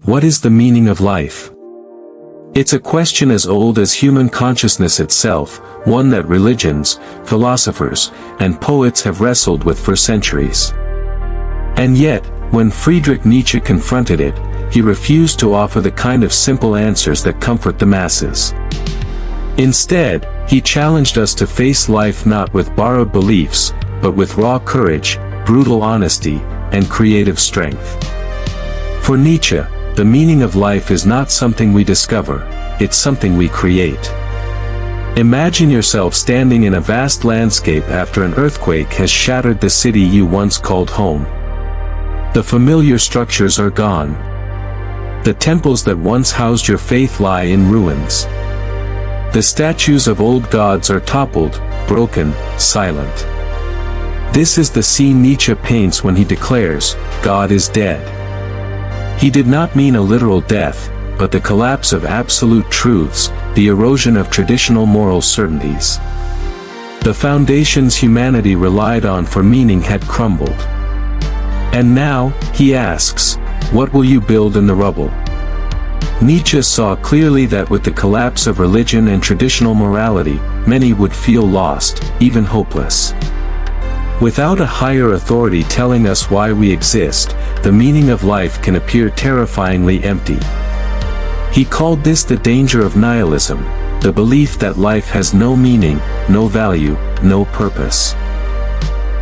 What is the meaning of life? It's a question as old as human consciousness itself, one that religions, philosophers, and poets have wrestled with for centuries. And yet, when Friedrich Nietzsche confronted it, he refused to offer the kind of simple answers that comfort the masses. Instead, he challenged us to face life not with borrowed beliefs, but with raw courage, brutal honesty, and creative strength. For Nietzsche, the meaning of life is not something we discover, it's something we create. Imagine yourself standing in a vast landscape after an earthquake has shattered the city you once called home. The familiar structures are gone. The temples that once housed your faith lie in ruins. The statues of old gods are toppled, broken, silent. This is the scene Nietzsche paints when he declares, "God is dead." He did not mean a literal death, but the collapse of absolute truths, the erosion of traditional moral certainties. The foundations humanity relied on for meaning had crumbled. And now, he asks, what will you build in the rubble? Nietzsche saw clearly that with the collapse of religion and traditional morality, many would feel lost, even hopeless. Without a higher authority telling us why we exist, the meaning of life can appear terrifyingly empty. He called this the danger of nihilism, the belief that life has no meaning, no value, no purpose.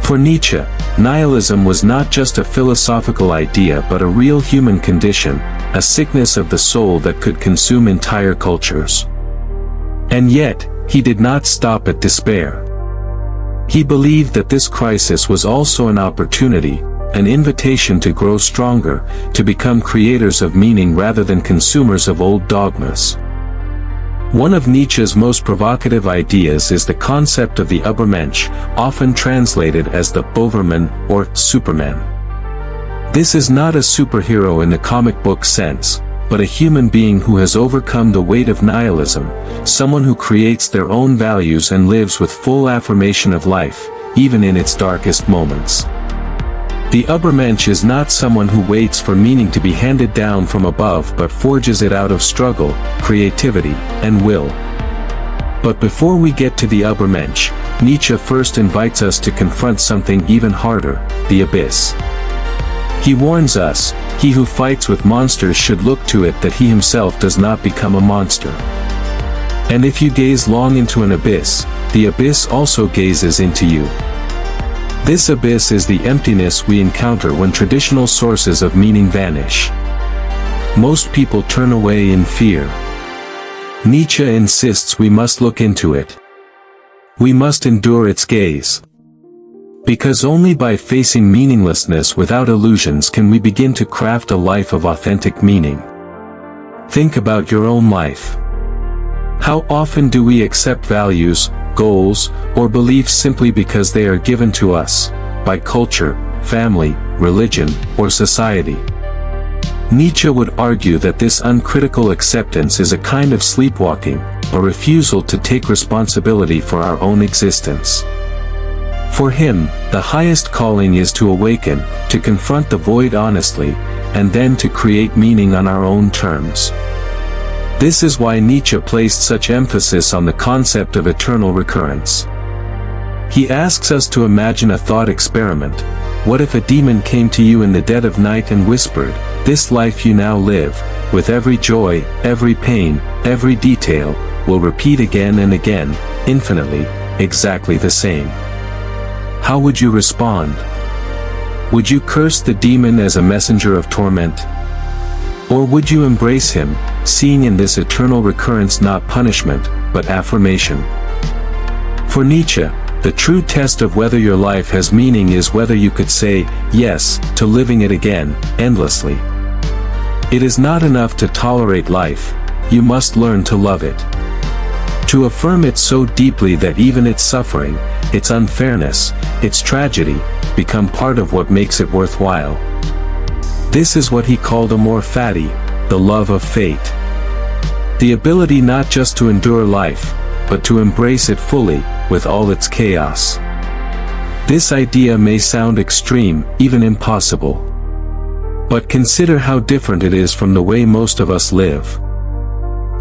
For Nietzsche, nihilism was not just a philosophical idea but a real human condition, a sickness of the soul that could consume entire cultures. And yet, he did not stop at despair. He believed that this crisis was also an opportunity, an invitation to grow stronger, to become creators of meaning rather than consumers of old dogmas. One of Nietzsche's most provocative ideas is the concept of the Übermensch, often translated as the Overman or Superman. This is not a superhero in the comic book sense, but a human being who has overcome the weight of nihilism, someone who creates their own values and lives with full affirmation of life, even in its darkest moments. The Übermensch is not someone who waits for meaning to be handed down from above but forges it out of struggle, creativity, and will. But before we get to the Übermensch, Nietzsche first invites us to confront something even harder, the abyss. He warns us, he who fights with monsters should look to it that he himself does not become a monster. And if you gaze long into an abyss, the abyss also gazes into you. This abyss is the emptiness we encounter when traditional sources of meaning vanish. Most people turn away in fear. Nietzsche insists we must look into it. We must endure its gaze. Because only by facing meaninglessness without illusions can we begin to craft a life of authentic meaning. Think about your own life. How often do we accept values, goals, or beliefs simply because they are given to us, by culture, family, religion, or society? Nietzsche would argue that this uncritical acceptance is a kind of sleepwalking, a refusal to take responsibility for our own existence. For him, the highest calling is to awaken, to confront the void honestly, and then to create meaning on our own terms. This is why Nietzsche placed such emphasis on the concept of eternal recurrence. He asks us to imagine a thought experiment. What if a demon came to you in the dead of night and whispered, "This life you now live, with every joy, every pain, every detail, will repeat again and again, infinitely, exactly the same." How would you respond? Would you curse the demon as a messenger of torment? Or would you embrace him, seeing in this eternal recurrence not punishment, but affirmation? For Nietzsche, the true test of whether your life has meaning is whether you could say yes to living it again, endlessly. It is not enough to tolerate life, you must learn to love it. To affirm it so deeply that even its suffering, its unfairness, its tragedy, become part of what makes it worthwhile. This is what he called amor fati, the love of fate. The ability not just to endure life, but to embrace it fully, with all its chaos. This idea may sound extreme, even impossible. But consider how different it is from the way most of us live.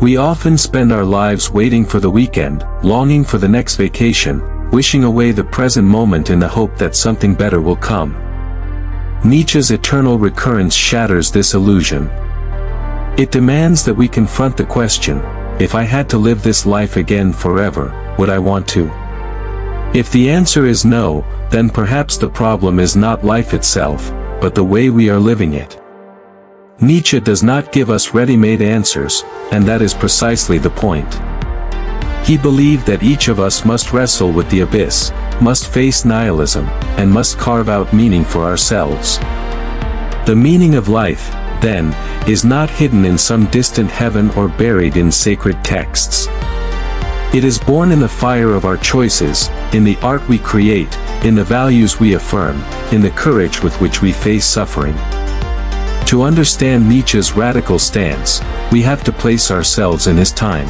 We often spend our lives waiting for the weekend, longing for the next vacation, wishing away the present moment in the hope that something better will come. Nietzsche's eternal recurrence shatters this illusion. It demands that we confront the question, if I had to live this life again forever, would I want to? If the answer is no, then perhaps the problem is not life itself, but the way we are living it. Nietzsche does not give us ready-made answers, and that is precisely the point. He believed that each of us must wrestle with the abyss, must face nihilism, and must carve out meaning for ourselves. The meaning of life, then, is not hidden in some distant heaven or buried in sacred texts. It is born in the fire of our choices, in the art we create, in the values we affirm, in the courage with which we face suffering. To understand Nietzsche's radical stance, we have to place ourselves in his time.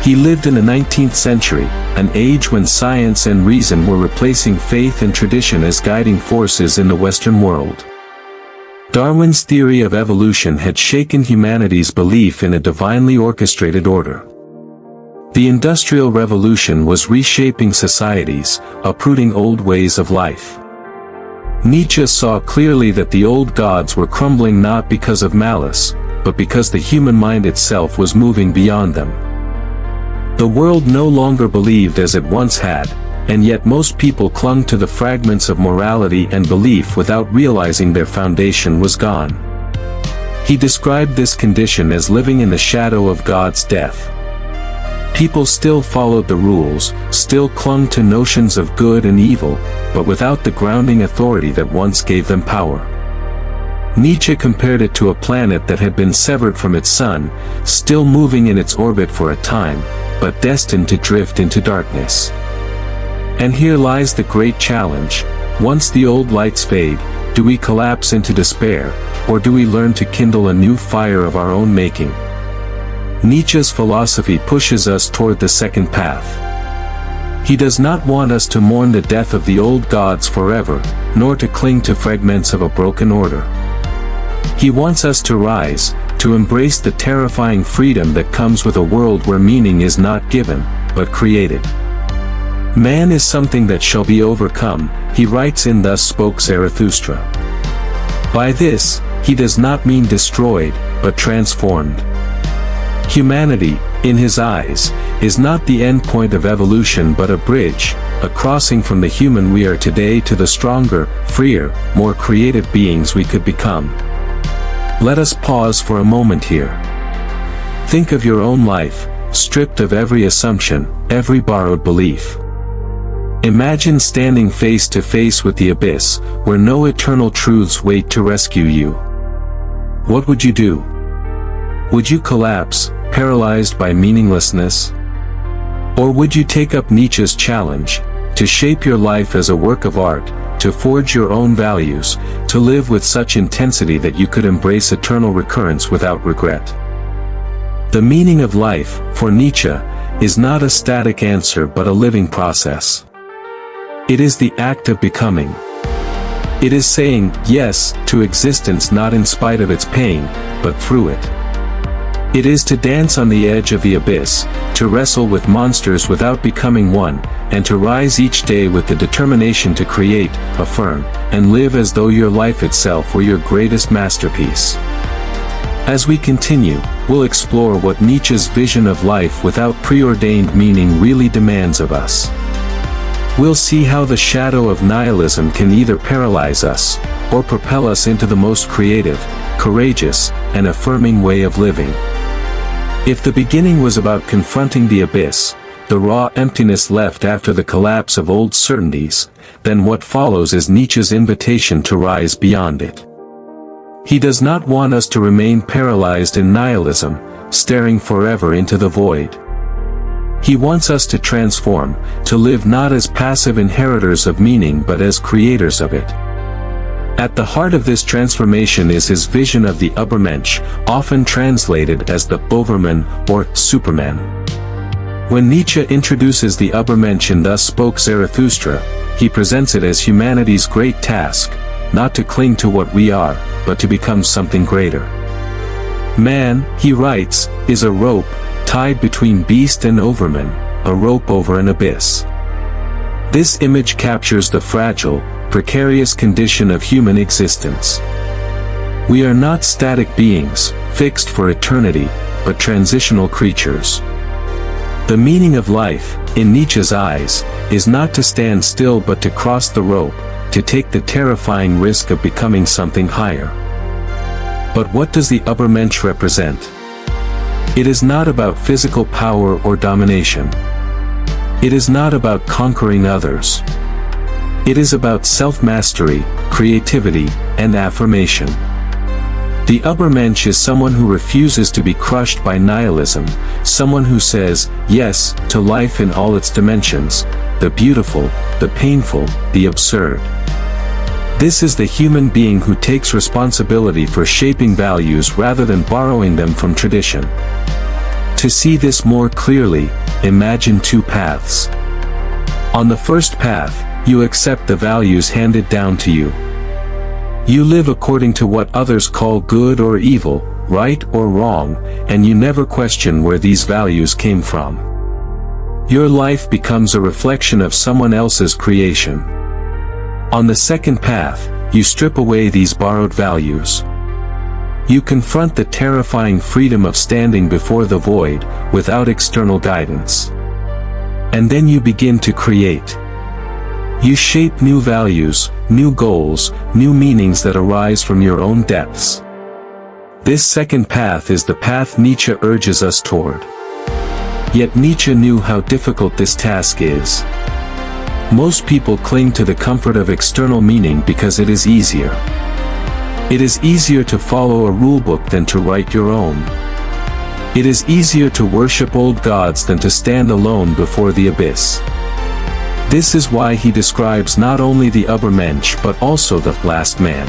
He lived in the 19th century, an age when science and reason were replacing faith and tradition as guiding forces in the Western world. Darwin's theory of evolution had shaken humanity's belief in a divinely orchestrated order. The Industrial Revolution was reshaping societies, uprooting old ways of life. Nietzsche saw clearly that the old gods were crumbling not because of malice, but because the human mind itself was moving beyond them. The world no longer believed as it once had, and yet most people clung to the fragments of morality and belief without realizing their foundation was gone. He described this condition as living in the shadow of God's death. People still followed the rules, still clung to notions of good and evil, but without the grounding authority that once gave them power. Nietzsche compared it to a planet that had been severed from its sun, still moving in its orbit for a time, but destined to drift into darkness. And here lies the great challenge: once the old lights fade, do we collapse into despair, or do we learn to kindle a new fire of our own making? Nietzsche's philosophy pushes us toward the second path. He does not want us to mourn the death of the old gods forever, nor to cling to fragments of a broken order. He wants us to rise, to embrace the terrifying freedom that comes with a world where meaning is not given, but created. Man is something that shall be overcome, he writes in Thus Spoke Zarathustra. By this, he does not mean destroyed, but transformed. Humanity, in his eyes, is not the end point of evolution but a bridge, a crossing from the human we are today to the stronger, freer, more creative beings we could become. Let us pause for a moment here. Think of your own life, stripped of every assumption, every borrowed belief. Imagine standing face to face with the abyss, where no eternal truths wait to rescue you. What would you do? Would you collapse, paralyzed by meaninglessness? Or would you take up Nietzsche's challenge, to shape your life as a work of art, to forge your own values, to live with such intensity that you could embrace eternal recurrence without regret? The meaning of life, for Nietzsche, is not a static answer but a living process. It is the act of becoming. It is saying yes to existence not in spite of its pain, but through it. It is to dance on the edge of the abyss, to wrestle with monsters without becoming one, and to rise each day with the determination to create, affirm, and live as though your life itself were your greatest masterpiece. As we continue, we'll explore what Nietzsche's vision of life without preordained meaning really demands of us. We'll see how the shadow of nihilism can either paralyze us, or propel us into the most creative, courageous, and affirming way of living. If the beginning was about confronting the abyss, the raw emptiness left after the collapse of old certainties, then what follows is Nietzsche's invitation to rise beyond it. He does not want us to remain paralyzed in nihilism, staring forever into the void. He wants us to transform, to live not as passive inheritors of meaning but as creators of it. At the heart of this transformation is his vision of the Übermensch, often translated as the Overman or Superman. When Nietzsche introduces the Übermensch in Thus Spoke Zarathustra, he presents it as humanity's great task, not to cling to what we are, but to become something greater. Man, he writes, is a rope, tied between beast and overman, a rope over an abyss. This image captures the fragile, precarious condition of human existence. We are not static beings, fixed for eternity, but transitional creatures. The meaning of life, in Nietzsche's eyes, is not to stand still but to cross the rope, to take the terrifying risk of becoming something higher. But what does the Übermensch represent? It is not about physical power or domination. It is not about conquering others. It is about self-mastery, creativity, and affirmation. The Übermensch is someone who refuses to be crushed by nihilism, someone who says yes to life in all its dimensions, the beautiful, the painful, the absurd. This is the human being who takes responsibility for shaping values rather than borrowing them from tradition. To see this more clearly, imagine two paths. On the first path, you accept the values handed down to you. You live according to what others call good or evil, right or wrong, and you never question where these values came from. Your life becomes a reflection of someone else's creation. On the second path, you strip away these borrowed values. You confront the terrifying freedom of standing before the void, without external guidance. And then you begin to create. You shape new values, new goals, new meanings that arise from your own depths. This second path is the path Nietzsche urges us toward. Yet Nietzsche knew how difficult this task is. Most people cling to the comfort of external meaning because it is easier. It is easier to follow a rulebook than to write your own. It is easier to worship old gods than to stand alone before the abyss. This is why he describes not only the Übermensch but also the last man.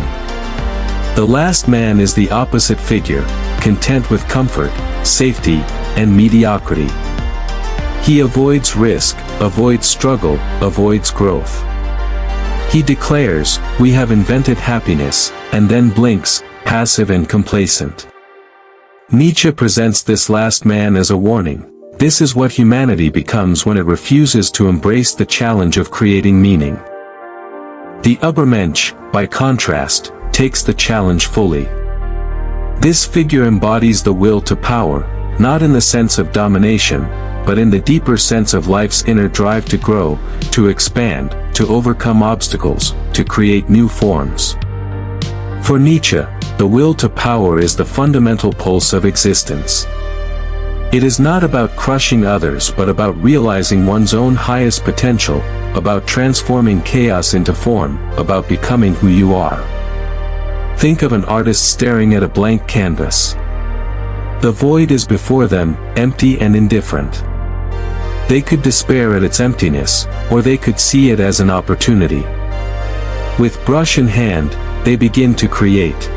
The last man is the opposite figure, content with comfort, safety, and mediocrity. He avoids risk, avoids struggle, avoids growth. He declares, "We have invented happiness," and then blinks, passive and complacent. Nietzsche presents this last man as a warning. This is what humanity becomes when it refuses to embrace the challenge of creating meaning. The Übermensch, by contrast, takes the challenge fully. This figure embodies the will to power, not in the sense of domination, but in the deeper sense of life's inner drive to grow, to expand, to overcome obstacles, to create new forms. For Nietzsche, the will to power is the fundamental pulse of existence. It is not about crushing others but about realizing one's own highest potential, about transforming chaos into form, about becoming who you are. Think of an artist staring at a blank canvas. The void is before them, empty and indifferent. They could despair at its emptiness, or they could see it as an opportunity. With brush in hand, they begin to create.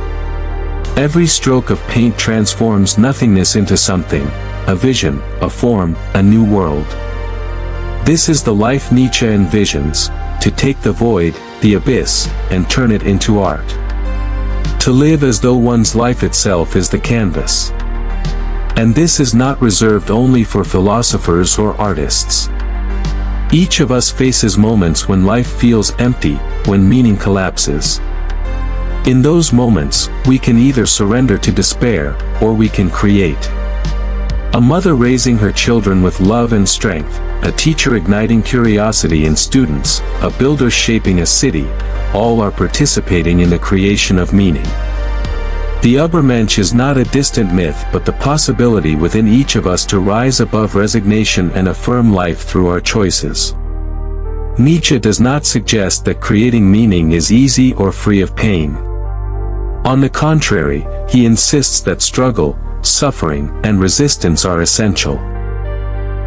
Every stroke of paint transforms nothingness into something, a vision, a form, a new world. This is the life Nietzsche envisions, to take the void, the abyss, and turn it into art. To live as though one's life itself is the canvas. And this is not reserved only for philosophers or artists. Each of us faces moments when life feels empty, when meaning collapses. In those moments, we can either surrender to despair, or we can create. A mother raising her children with love and strength, a teacher igniting curiosity in students, a builder shaping a city, all are participating in the creation of meaning. The Übermensch is not a distant myth but the possibility within each of us to rise above resignation and affirm life through our choices. Nietzsche does not suggest that creating meaning is easy or free of pain. On the contrary, he insists that struggle, suffering, and resistance are essential.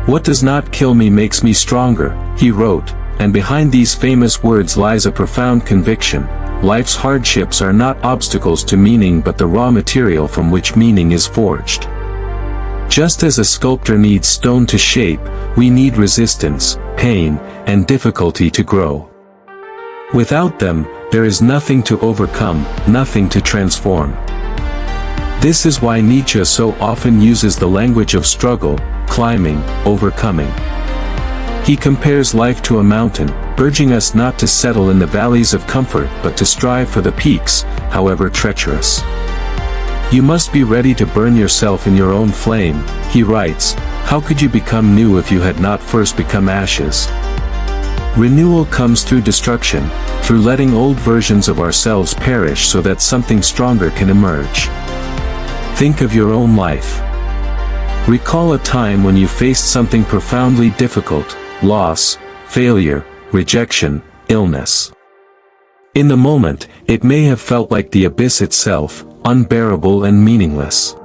"What does not kill me makes me stronger," he wrote, and behind these famous words lies a profound conviction. Life's hardships are not obstacles to meaning but the raw material from which meaning is forged. Just as a sculptor needs stone to shape, we need resistance, pain, and difficulty to grow. Without them, there is nothing to overcome, nothing to transform. This is why Nietzsche so often uses the language of struggle, climbing, overcoming. He compares life to a mountain, urging us not to settle in the valleys of comfort but to strive for the peaks, however treacherous. You must be ready to burn yourself in your own flame, he writes. How could you become new if you had not first become ashes? Renewal comes through destruction, through letting old versions of ourselves perish so that something stronger can emerge. Think of your own life. Recall a time when you faced something profoundly difficult: loss, failure, rejection, illness. In the moment, it may have felt like the abyss itself, unbearable and meaningless.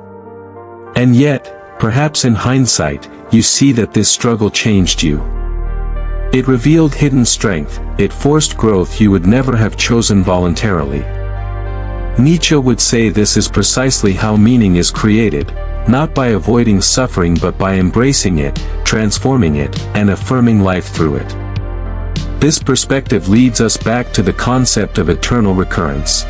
And yet, perhaps in hindsight, you see that this struggle changed you. It revealed hidden strength, it forced growth you would never have chosen voluntarily. Nietzsche would say this is precisely how meaning is created, not by avoiding suffering but by embracing it, transforming it, and affirming life through it. This perspective leads us back to the concept of eternal recurrence.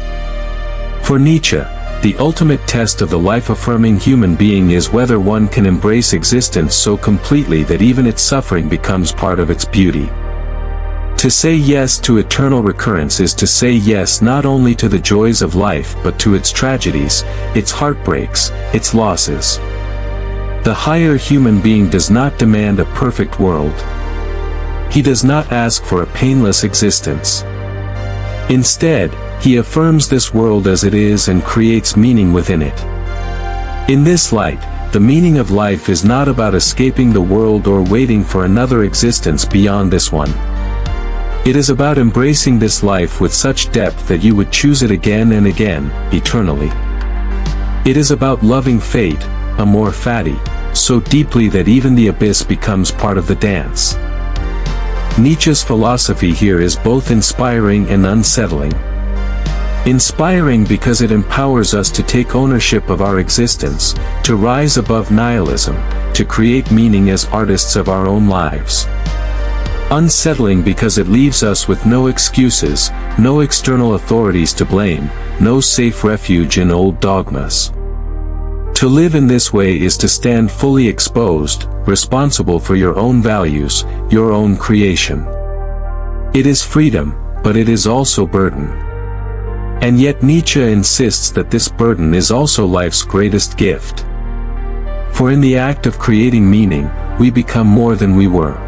For Nietzsche, the ultimate test of the life-affirming human being is whether one can embrace existence so completely that even its suffering becomes part of its beauty. To say yes to eternal recurrence is to say yes not only to the joys of life but to its tragedies, its heartbreaks, its losses. The higher human being does not demand a perfect world. He does not ask for a painless existence. Instead, he affirms this world as it is and creates meaning within it. In this light, the meaning of life is not about escaping the world or waiting for another existence beyond this one. It is about embracing this life with such depth that you would choose it again and again, eternally. It is about loving fate, amor fati, so deeply that even the abyss becomes part of the dance. Nietzsche's philosophy here is both inspiring and unsettling. Inspiring because it empowers us to take ownership of our existence, to rise above nihilism, to create meaning as artists of our own lives. Unsettling because it leaves us with no excuses, no external authorities to blame, no safe refuge in old dogmas. To live in this way is to stand fully exposed, responsible for your own values, your own creation. It is freedom, but it is also burden. And yet Nietzsche insists that this burden is also life's greatest gift. For in the act of creating meaning, we become more than we were.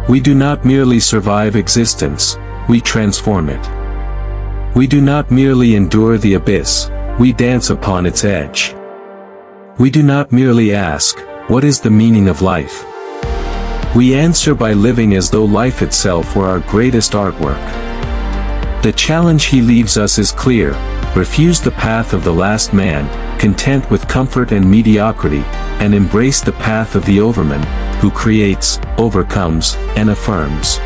We do not merely survive existence, we transform it. We do not merely endure the abyss, we dance upon its edge. We do not merely ask, what is the meaning of life? We answer by living as though life itself were our greatest artwork. The challenge he leaves us is clear: refuse the path of the last man, content with comfort and mediocrity, and embrace the path of the Overman, who creates, overcomes, and affirms.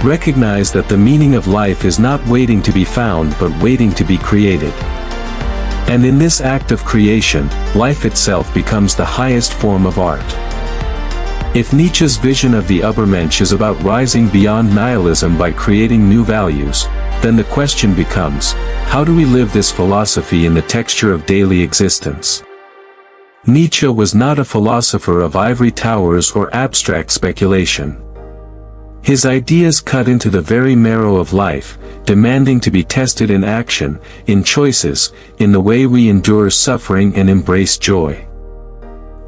Recognize that the meaning of life is not waiting to be found but waiting to be created. And in this act of creation, life itself becomes the highest form of art. If Nietzsche's vision of the Übermensch is about rising beyond nihilism by creating new values, then the question becomes, how do we live this philosophy in the texture of daily existence? Nietzsche was not a philosopher of ivory towers or abstract speculation. His ideas cut into the very marrow of life, demanding to be tested in action, in choices, in the way we endure suffering and embrace joy.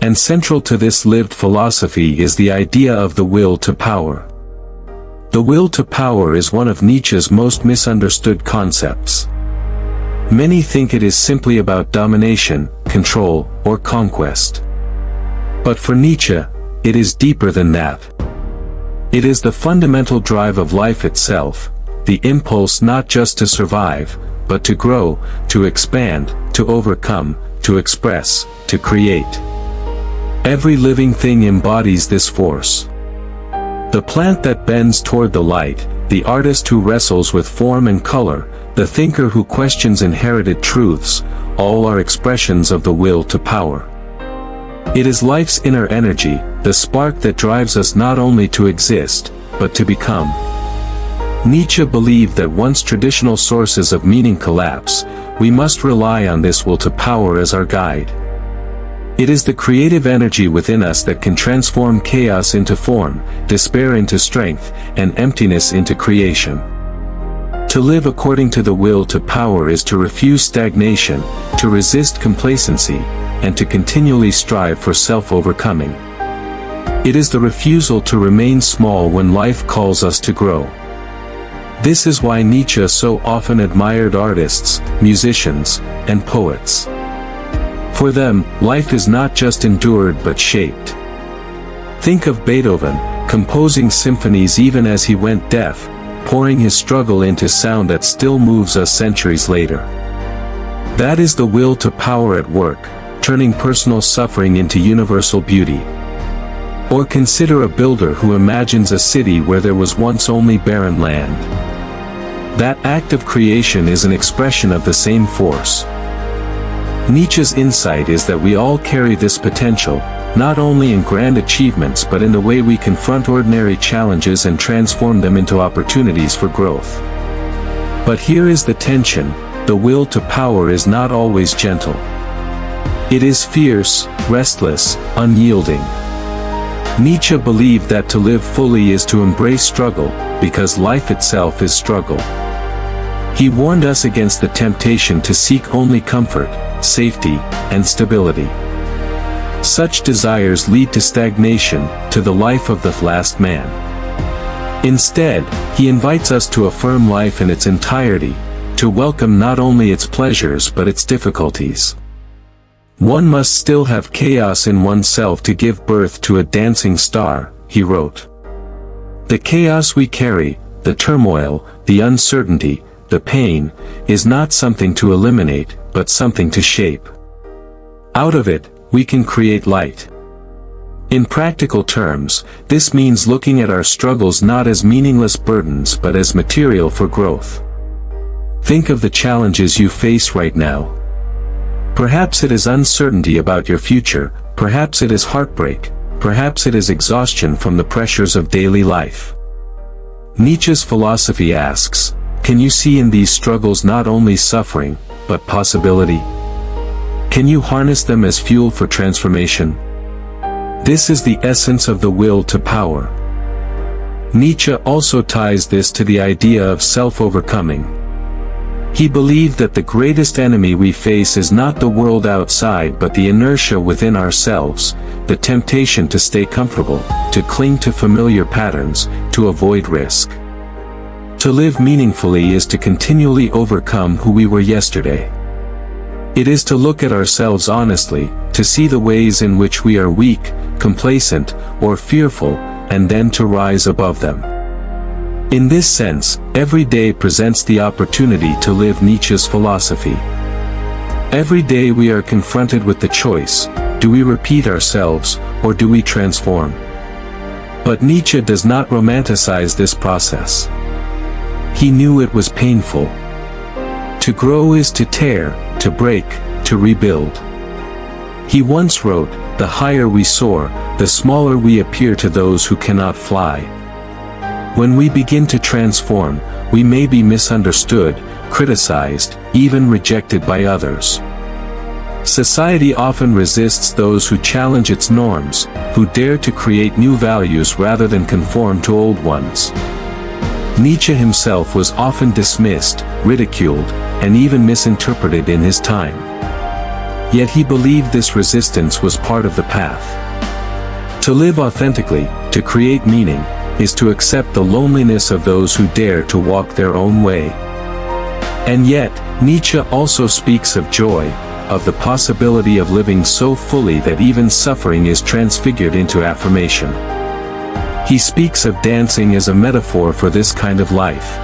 And central to this lived philosophy is the idea of the will to power. The will to power is one of Nietzsche's most misunderstood concepts. Many think it is simply about domination, control, or conquest. But for Nietzsche, it is deeper than that. It is the fundamental drive of life itself, the impulse not just to survive, but to grow, to expand, to overcome, to express, to create. Every living thing embodies this force. The plant that bends toward the light, the artist who wrestles with form and color, the thinker who questions inherited truths, all are expressions of the will to power. It is life's inner energy, the spark that drives us not only to exist, but to become. Nietzsche believed that once traditional sources of meaning collapse, we must rely on this will to power as our guide. It is the creative energy within us that can transform chaos into form, despair into strength, and emptiness into creation. To live according to the will to power is to refuse stagnation, to resist complacency, and to continually strive for self-overcoming. It is the refusal to remain small when life calls us to grow. This is why Nietzsche so often admired artists, musicians, and poets. For them, life is not just endured but shaped. Think of Beethoven, composing symphonies even as he went deaf, pouring his struggle into sound that still moves us centuries later. That is the will to power at work, turning personal suffering into universal beauty. Or consider a builder who imagines a city where there was once only barren land. That act of creation is an expression of the same force. Nietzsche's insight is that we all carry this potential, not only in grand achievements but in the way we confront ordinary challenges and transform them into opportunities for growth. But here is the tension: the will to power is not always gentle. It is fierce, restless, unyielding. Nietzsche believed that to live fully is to embrace struggle, because life itself is struggle. He warned us against the temptation to seek only comfort, safety, and stability. Such desires lead to stagnation, to the life of the last man. Instead, he invites us to affirm life in its entirety, to welcome not only its pleasures but its difficulties. One must still have chaos in oneself to give birth to a dancing star, he wrote. The chaos we carry, the turmoil, the uncertainty, the pain, is not something to eliminate, but something to shape. Out of it, we can create light. In practical terms, this means looking at our struggles not as meaningless burdens but as material for growth. Think of the challenges you face right now. Perhaps it is uncertainty about your future, perhaps it is heartbreak, perhaps it is exhaustion from the pressures of daily life. Nietzsche's philosophy asks, can you see in these struggles not only suffering, but possibility? Can you harness them as fuel for transformation? This is the essence of the will to power. Nietzsche also ties this to the idea of self-overcoming. He believed that the greatest enemy we face is not the world outside but the inertia within ourselves, the temptation to stay comfortable, to cling to familiar patterns, to avoid risk. To live meaningfully is to continually overcome who we were yesterday. It is to look at ourselves honestly, to see the ways in which we are weak, complacent, or fearful, and then to rise above them. In this sense, every day presents the opportunity to live Nietzsche's philosophy. Every day we are confronted with the choice: do we repeat ourselves, or do we transform? But Nietzsche does not romanticize this process. He knew it was painful. To grow is to tear, to break, to rebuild. He once wrote, "The higher we soar, the smaller we appear to those who cannot fly." When we begin to transform, we may be misunderstood, criticized, even rejected by others. Society often resists those who challenge its norms, who dare to create new values rather than conform to old ones. Nietzsche himself was often dismissed, ridiculed, and even misinterpreted in his time. Yet he believed this resistance was part of the path. To live authentically, to create meaning, is to accept the loneliness of those who dare to walk their own way. And yet, Nietzsche also speaks of joy, of the possibility of living so fully that even suffering is transfigured into affirmation. He speaks of dancing as a metaphor for this kind of life.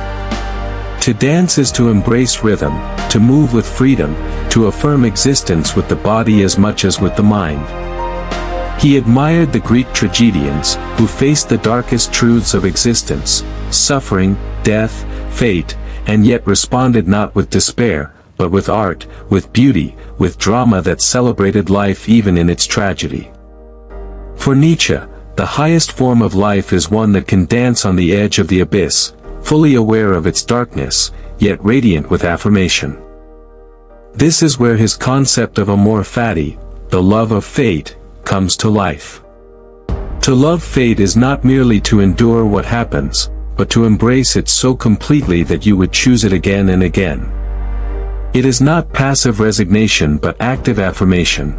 To dance is to embrace rhythm, to move with freedom, to affirm existence with the body as much as with the mind. He admired the Greek tragedians, who faced the darkest truths of existence, suffering, death, fate, and yet responded not with despair, but with art, with beauty, with drama that celebrated life even in its tragedy. For Nietzsche, the highest form of life is one that can dance on the edge of the abyss, fully aware of its darkness, yet radiant with affirmation. This is where his concept of amor fati, the love of fate, comes to life. To love fate is not merely to endure what happens, but to embrace it so completely that you would choose it again and again. It is not passive resignation but active affirmation.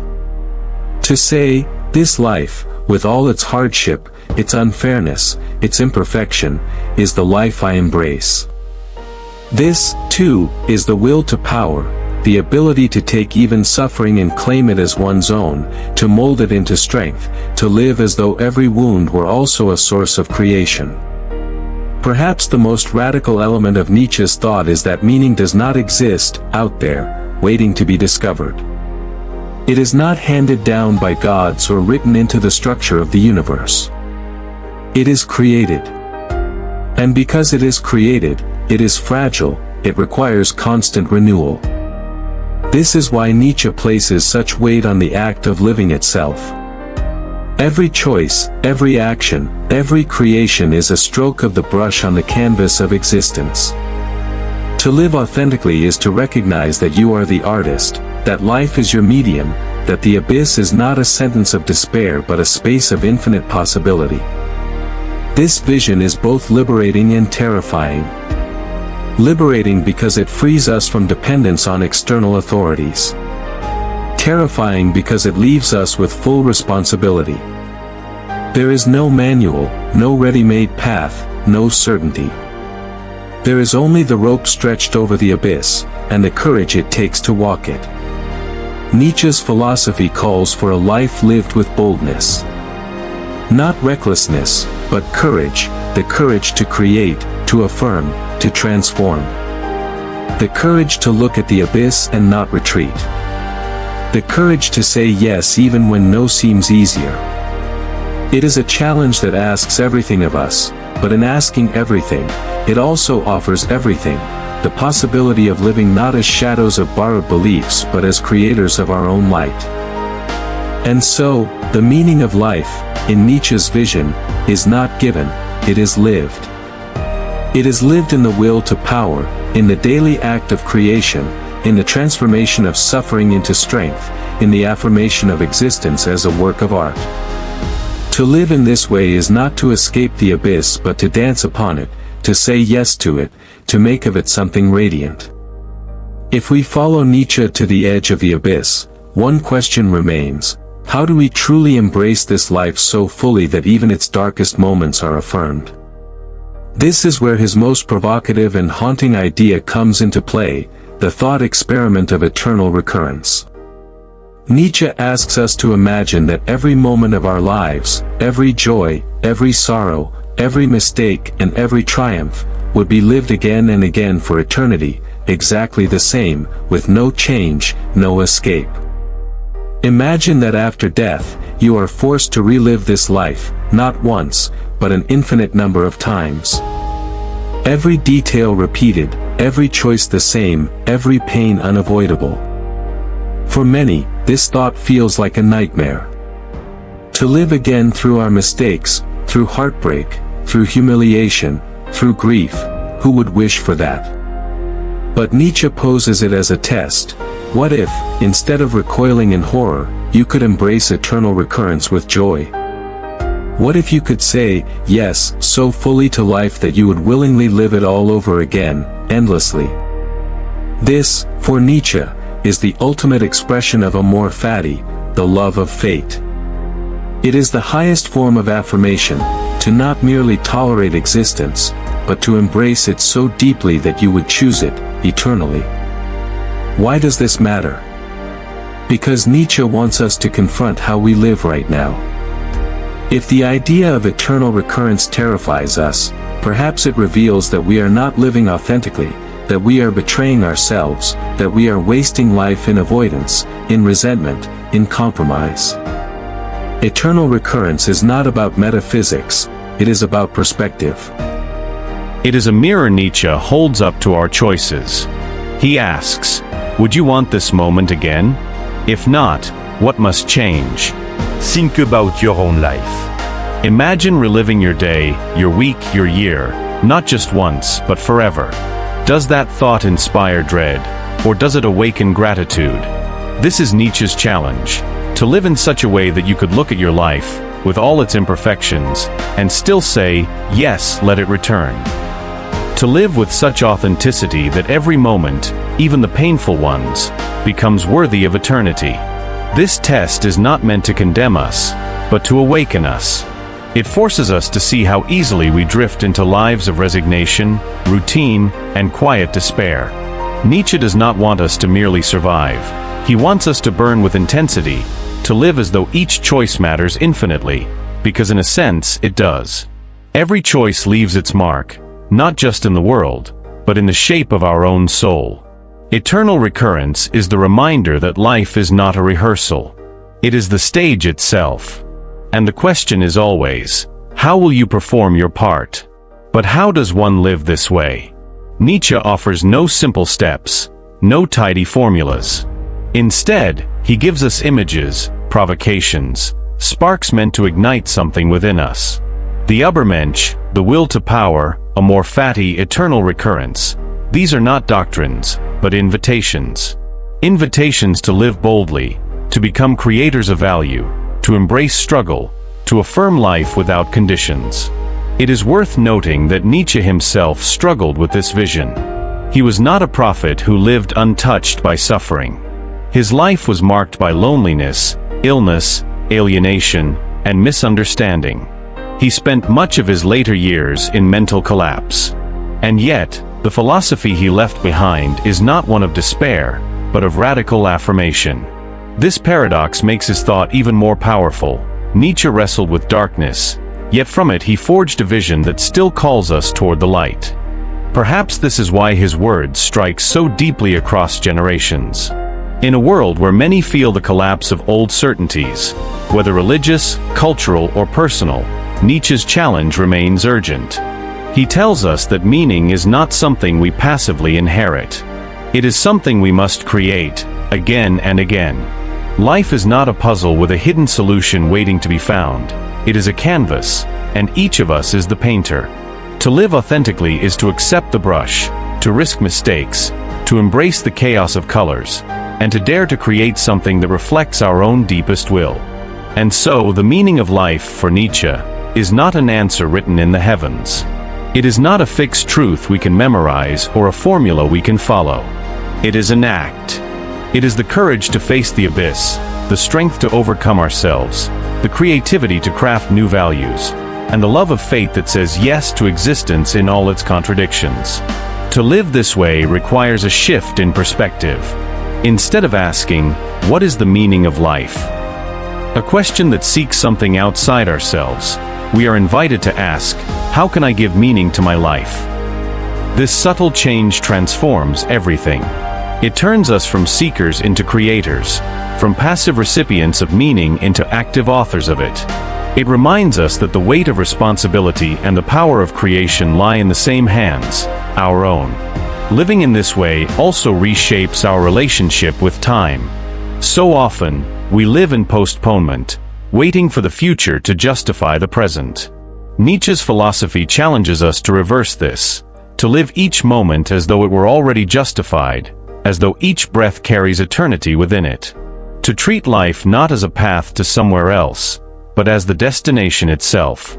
To say, this life, with all its hardship, its unfairness, its imperfection, is the life I embrace. This, too, is the will to power, the ability to take even suffering and claim it as one's own, to mold it into strength, to live as though every wound were also a source of creation. Perhaps the most radical element of Nietzsche's thought is that meaning does not exist out there, waiting to be discovered. It is not handed down by gods or written into the structure of the universe. It is created. And because it is created, it is fragile, it requires constant renewal. This is why Nietzsche places such weight on the act of living itself. Every choice, every action, every creation is a stroke of the brush on the canvas of existence. To live authentically is to recognize that you are the artist, that life is your medium, that the abyss is not a sentence of despair but a space of infinite possibility. This vision is both liberating and terrifying. Liberating because it frees us from dependence on external authorities. Terrifying because it leaves us with full responsibility. There is no manual, no ready-made path, no certainty. There is only the rope stretched over the abyss, and the courage it takes to walk it. Nietzsche's philosophy calls for a life lived with boldness. Not recklessness, but courage, the courage to create, to affirm, to transform. The courage to look at the abyss and not retreat. The courage to say yes even when no seems easier. It is a challenge that asks everything of us, but in asking everything, it also offers everything, the possibility of living not as shadows of borrowed beliefs but as creators of our own light. And so, the meaning of life, in Nietzsche's vision, is not given, it is lived. It is lived in the will to power, in the daily act of creation, in the transformation of suffering into strength, in the affirmation of existence as a work of art. To live in this way is not to escape the abyss but to dance upon it, to say yes to it, to make of it something radiant. If we follow Nietzsche to the edge of the abyss, one question remains: how do we truly embrace this life so fully that even its darkest moments are affirmed? This is where his most provocative and haunting idea comes into play, the thought experiment of eternal recurrence. Nietzsche asks us to imagine that every moment of our lives, every joy, every sorrow, every mistake and every triumph, would be lived again and again for eternity, exactly the same, with no change, no escape. Imagine that after death, you are forced to relive this life, not once, but an infinite number of times. Every detail repeated, every choice the same, every pain unavoidable. For many, this thought feels like a nightmare. To live again through our mistakes, through heartbreak, through humiliation, through grief, who would wish for that? But Nietzsche poses it as a test. What if, instead of recoiling in horror, you could embrace eternal recurrence with joy? What if you could say, yes, so fully to life that you would willingly live it all over again, endlessly? This, for Nietzsche, is the ultimate expression of amor fati, the love of fate. It is the highest form of affirmation, to not merely tolerate existence, but to embrace it so deeply that you would choose it, eternally. Why does this matter? Because Nietzsche wants us to confront how we live right now. If the idea of eternal recurrence terrifies us, perhaps it reveals that we are not living authentically, that we are betraying ourselves, that we are wasting life in avoidance, in resentment, in compromise. Eternal recurrence is not about metaphysics, it is about perspective. It is a mirror Nietzsche holds up to our choices. He asks, would you want this moment again? If not, what must change? Think about your own life. Imagine reliving your day, your week, your year, not just once, but forever. Does that thought inspire dread, or does it awaken gratitude? This is Nietzsche's challenge, to live in such a way that you could look at your life, with all its imperfections, and still say, yes, let it return. To live with such authenticity that every moment, even the painful ones, becomes worthy of eternity. This test is not meant to condemn us, but to awaken us. It forces us to see how easily we drift into lives of resignation, routine, and quiet despair. Nietzsche does not want us to merely survive. He wants us to burn with intensity, to live as though each choice matters infinitely, because in a sense, it does. Every choice leaves its mark, not just in the world, but in the shape of our own soul. Eternal recurrence is the reminder that life is not a rehearsal. It is the stage itself. And the question is always, how will you perform your part? But how does one live this way? Nietzsche offers no simple steps, no tidy formulas. Instead, he gives us images, provocations, sparks meant to ignite something within us. The Übermensch, the will to power, a more fatty, eternal recurrence. These are not doctrines, but invitations. Invitations to live boldly, to become creators of value, to embrace struggle, to affirm life without conditions. It is worth noting that Nietzsche himself struggled with this vision. He was not a prophet who lived untouched by suffering. His life was marked by loneliness, illness, alienation, and misunderstanding. He spent much of his later years in mental collapse. And yet, the philosophy he left behind is not one of despair, but of radical affirmation. This paradox makes his thought even more powerful. Nietzsche wrestled with darkness, yet from it he forged a vision that still calls us toward the light. Perhaps this is why his words strike so deeply across generations. In a world where many feel the collapse of old certainties, whether religious, cultural, or personal, Nietzsche's challenge remains urgent. He tells us that meaning is not something we passively inherit. It is something we must create, again and again. Life is not a puzzle with a hidden solution waiting to be found. It is a canvas, and each of us is the painter. To live authentically is to accept the brush, to risk mistakes, to embrace the chaos of colors, and to dare to create something that reflects our own deepest will. And so, the meaning of life for Nietzsche is not an answer written in the heavens. It is not a fixed truth we can memorize or a formula we can follow. It is an act. It is the courage to face the abyss, the strength to overcome ourselves, the creativity to craft new values, and the love of faith that says yes to existence in all its contradictions. To live this way requires a shift in perspective. Instead of asking, what is the meaning of life? A question that seeks something outside ourselves, we are invited to ask, how can I give meaning to my life? This subtle change transforms everything. It turns us from seekers into creators, from passive recipients of meaning into active authors of it. It reminds us that the weight of responsibility and the power of creation lie in the same hands, our own. Living in this way also reshapes our relationship with time. So often, we live in postponement, waiting for the future to justify the present. Nietzsche's philosophy challenges us to reverse this, to live each moment as though it were already justified, as though each breath carries eternity within it. To treat life not as a path to somewhere else, but as the destination itself.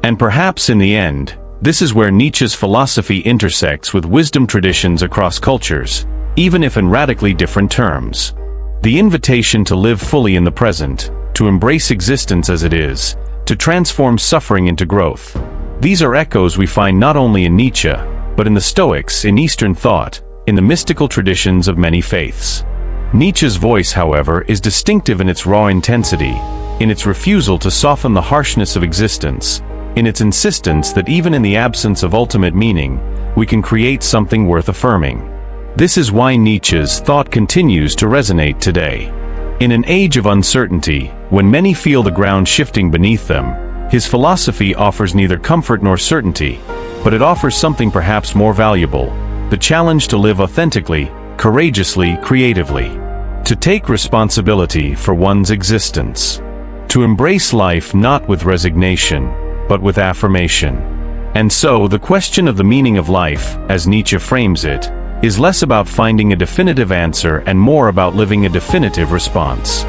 And perhaps in the end, this is where Nietzsche's philosophy intersects with wisdom traditions across cultures, even if in radically different terms. The invitation to live fully in the present, to embrace existence as it is, to transform suffering into growth. These are echoes we find not only in Nietzsche, but in the Stoics, in Eastern thought, in the mystical traditions of many faiths. Nietzsche's voice, however, is distinctive in its raw intensity, in its refusal to soften the harshness of existence, in its insistence that even in the absence of ultimate meaning, we can create something worth affirming. This is why Nietzsche's thought continues to resonate today. In an age of uncertainty, when many feel the ground shifting beneath them, his philosophy offers neither comfort nor certainty, but it offers something perhaps more valuable, the challenge to live authentically, courageously, creatively. To take responsibility for one's existence. To embrace life not with resignation, but with affirmation. And so, the question of the meaning of life, as Nietzsche frames it, is less about finding a definitive answer and more about living a definitive response.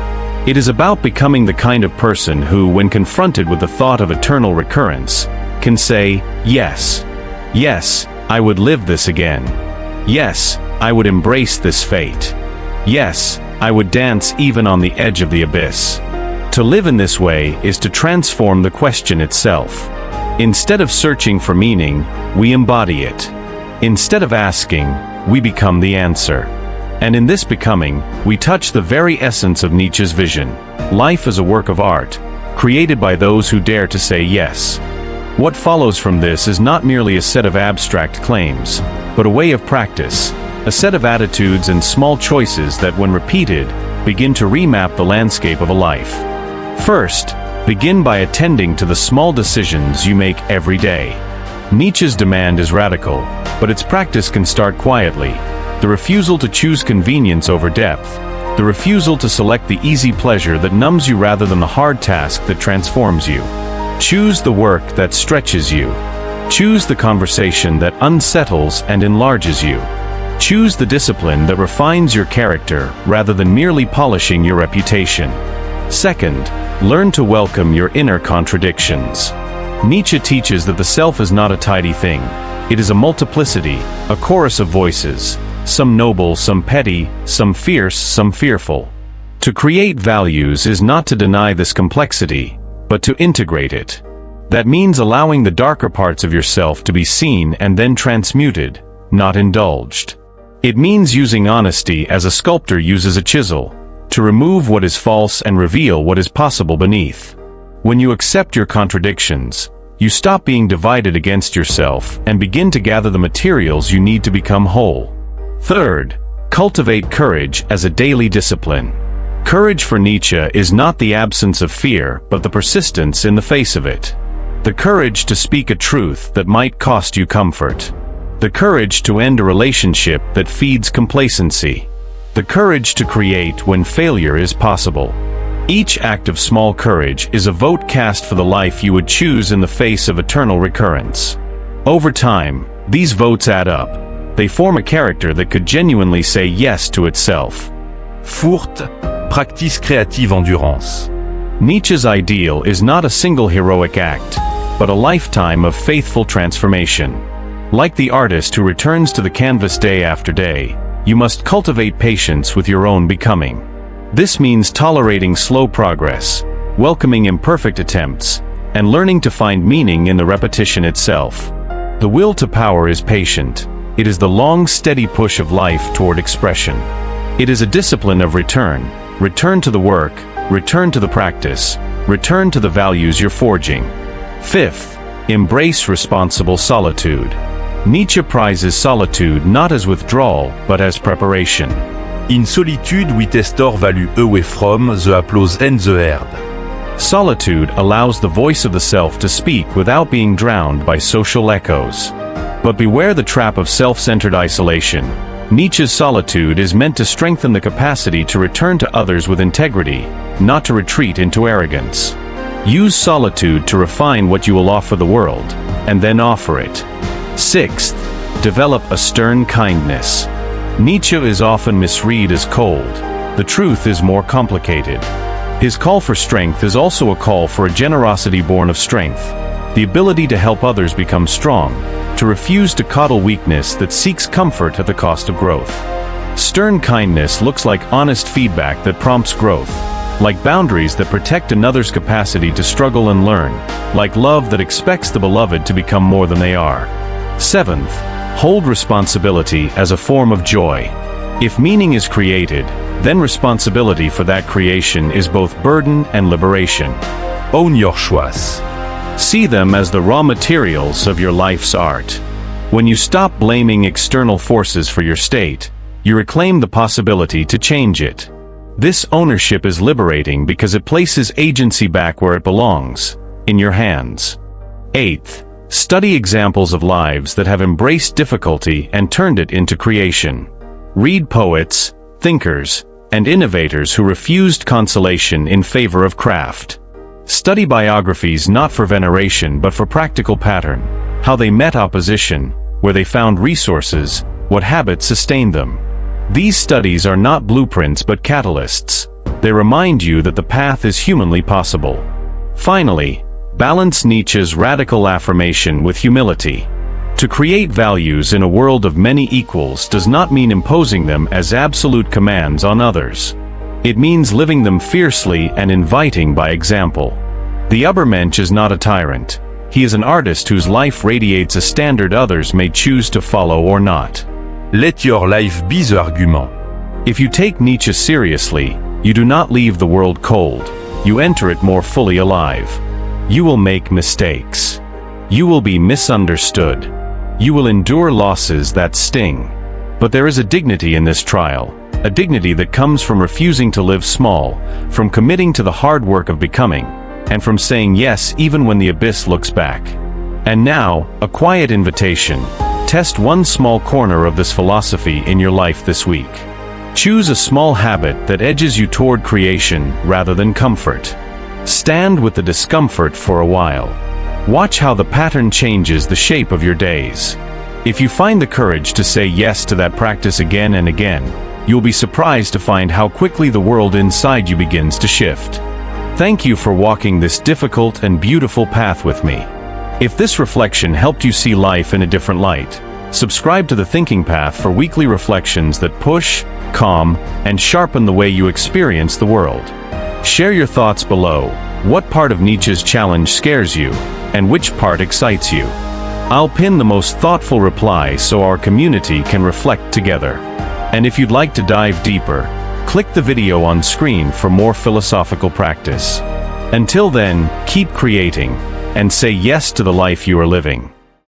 It is about becoming the kind of person who, when confronted with the thought of eternal recurrence, can say, yes. Yes, I would live this again. Yes, I would embrace this fate. Yes, I would dance even on the edge of the abyss. To live in this way is to transform the question itself. Instead of searching for meaning, we embody it. Instead of asking, we become the answer. And in this becoming, we touch the very essence of Nietzsche's vision. Life is a work of art, created by those who dare to say yes. What follows from this is not merely a set of abstract claims, but a way of practice, a set of attitudes and small choices that, when repeated, begin to remap the landscape of a life. First, begin by attending to the small decisions you make every day. Nietzsche's demand is radical, but its practice can start quietly. The refusal to choose convenience over depth, the refusal to select the easy pleasure that numbs you rather than the hard task that transforms you. Choose the work that stretches you. Choose the conversation that unsettles and enlarges you. Choose the discipline that refines your character rather than merely polishing your reputation. Second, learn to welcome your inner contradictions. Nietzsche teaches that the self is not a tidy thing. It is a multiplicity, a chorus of voices, some noble, some petty, some fierce, some fearful. To create values is not to deny this complexity, but to integrate it. That means allowing the darker parts of yourself to be seen and then transmuted, not indulged. It means using honesty as a sculptor uses a chisel, to remove what is false and reveal what is possible beneath. When you accept your contradictions, you stop being divided against yourself and begin to gather the materials you need to become whole. Third, cultivate courage as a daily discipline. Courage for Nietzsche is not the absence of fear, but the persistence in the face of it. The courage to speak a truth that might cost you comfort. The courage to end a relationship that feeds complacency. The courage to create when failure is possible. Each act of small courage is a vote cast for the life you would choose in the face of eternal recurrence. Over time, these votes add up. They form a character that could genuinely say yes to itself. Fourth, practice créative endurance. Nietzsche's ideal is not a single heroic act, but a lifetime of faithful transformation. Like the artist who returns to the canvas day after day, you must cultivate patience with your own becoming. This means tolerating slow progress, welcoming imperfect attempts, and learning to find meaning in the repetition itself. The will to power is patient. It is the long, steady push of life toward expression. It is a discipline of return. Return to the work, return to the practice, return to the values you're forging. Fifth, embrace responsible solitude. Nietzsche prizes solitude not as withdrawal, but as preparation. In solitude we testor valu ewe from the applause and the herd. Solitude allows the voice of the self to speak without being drowned by social echoes. But beware the trap of self-centered isolation. Nietzsche's solitude is meant to strengthen the capacity to return to others with integrity, not to retreat into arrogance. Use solitude to refine what you will offer the world, and then offer it. Sixth, develop a stern kindness. Nietzsche is often misread as cold. The truth is more complicated. His call for strength is also a call for a generosity born of strength, the ability to help others become strong, to refuse to coddle weakness that seeks comfort at the cost of growth. Stern kindness looks like honest feedback that prompts growth, like boundaries that protect another's capacity to struggle and learn, like love that expects the beloved to become more than they are. Seventh, hold responsibility as a form of joy. If meaning is created, then responsibility for that creation is both burden and liberation. Own your choices. See them as the raw materials of your life's art. When you stop blaming external forces for your state, you reclaim the possibility to change it. This ownership is liberating because it places agency back where it belongs, in your hands. Eighth, study examples of lives that have embraced difficulty and turned it into creation. Read poets, thinkers, and innovators who refused consolation in favor of craft. Study biographies not for veneration but for practical pattern, how they met opposition, where they found resources, what habits sustained them. These studies are not blueprints but catalysts. They remind you that the path is humanly possible. Finally, balance Nietzsche's radical affirmation with humility. To create values in a world of many equals does not mean imposing them as absolute commands on others. It means living them fiercely and inviting by example. The Übermensch is not a tyrant. He is an artist whose life radiates a standard others may choose to follow or not. Let your life be the argument. If you take Nietzsche seriously, you do not leave the world cold. You enter it more fully alive. You will make mistakes. You will be misunderstood. You will endure losses that sting. But there is a dignity in this trial, a dignity that comes from refusing to live small, from committing to the hard work of becoming, and from saying yes even when the abyss looks back. And now, a quiet invitation. Test one small corner of this philosophy in your life this week. Choose a small habit that edges you toward creation rather than comfort. Stand with the discomfort for a while. Watch how the pattern changes the shape of your days. If you find the courage to say yes to that practice again and again, you'll be surprised to find how quickly the world inside you begins to shift. Thank you for walking this difficult and beautiful path with me. If this reflection helped you see life in a different light, subscribe to The Thinking Path for weekly reflections that push, calm, and sharpen the way you experience the world. Share your thoughts below. What part of Nietzsche's challenge scares you, and which part excites you? I'll pin the most thoughtful reply so our community can reflect together. And if you'd like to dive deeper, click the video on screen for more philosophical practice. Until then, keep creating, and say yes to the life you are living.